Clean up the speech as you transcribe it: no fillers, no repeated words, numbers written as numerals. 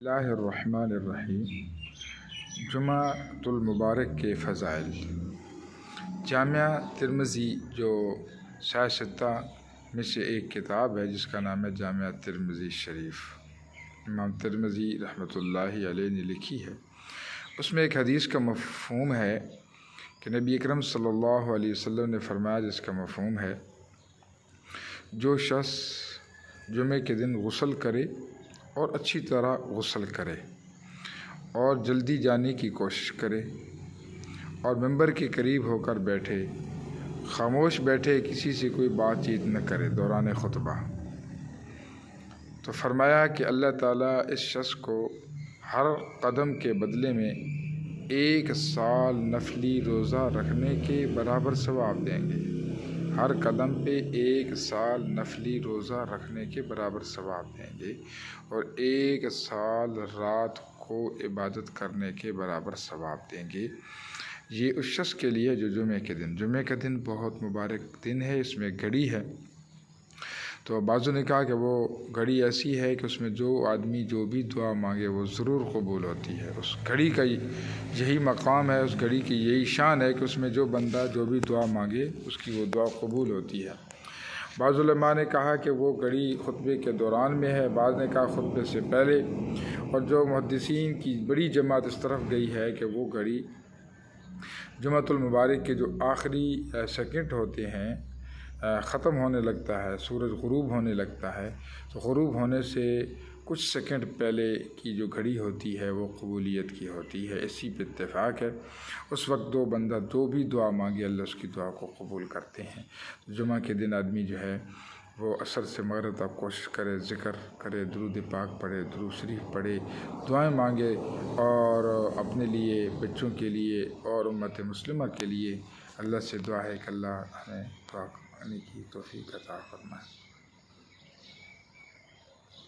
اللہ الرحمن الرحیم۔ جمعۃ المبارک کے فضائل۔ جامعہ ترمذی جو شائستہ میں سے ایک کتاب ہے جس کا نام ہے جامعہ ترمذی شریف، امام ترمذی رحمۃ اللہ علیہ نے لکھی ہے۔ اس میں ایک حدیث کا مفہوم ہے کہ نبی اکرم صلی اللہ علیہ وسلم نے فرمایا، جس کا مفہوم ہے جو شخص جمعے کے دن غسل کرے اور اچھی طرح غسل کرے اور جلدی جانے کی کوشش کرے اور ممبر کے قریب ہو کر بیٹھے، خاموش بیٹھے، کسی سے کوئی بات چیت نہ کرے دوران خطبہ، تو فرمایا کہ اللہ تعالیٰ اس شخص کو ہر قدم کے بدلے میں 1 سال نفلی روزہ رکھنے کے برابر ثواب دیں گے۔ ہر قدم پہ 1 سال نفلی روزہ رکھنے کے برابر ثواب دیں گے اور 1 سال رات کو عبادت کرنے کے برابر ثواب دیں گے۔ یہ اس شخص کے لیے جو جمعے کا دن بہت مبارک دن ہے، اس میں گھڑی ہے۔ تو بعضوں نے کہا کہ وہ گھڑی ایسی ہے کہ اس میں جو آدمی جو بھی دعا مانگے وہ ضرور قبول ہوتی ہے۔ اس گھڑی کا یہی مقام ہے، اس گھڑی کی یہی شان ہے کہ اس میں جو بندہ جو بھی دعا مانگے اس کی وہ دعا قبول ہوتی ہے۔ بعض علماء نے کہا کہ وہ گھڑی خطبے کے دوران میں ہے، بعض نے کہا خطبے سے پہلے، اور جو محدثین کی بڑی جماعت اس طرف گئی ہے کہ وہ گھڑی جمعۃ المبارک کے جو آخری سیکنڈ ہوتے ہیں، ختم ہونے لگتا ہے، سورج غروب ہونے لگتا ہے، تو غروب ہونے سے کچھ سیکنڈ پہلے کی جو گھڑی ہوتی ہے وہ قبولیت کی ہوتی ہے۔ اسی پہ اتفاق ہے، اس وقت دو بندہ جو بھی دعا مانگے اللہ اس کی دعا کو قبول کرتے ہیں۔ جمعہ کے دن آدمی جو ہے وہ عصر سے مغرب تک کوشش کرے، ذکر کرے، درود پاک پڑھے، درود شریف پڑھے، دعائیں مانگے، اور اپنے لیے، بچوں کے لیے اور امت مسلمہ کے لیے اللہ سے دعا ہے کہ اللہ ہمیں دعا مانگنے کی توفیق عطا فرمائے۔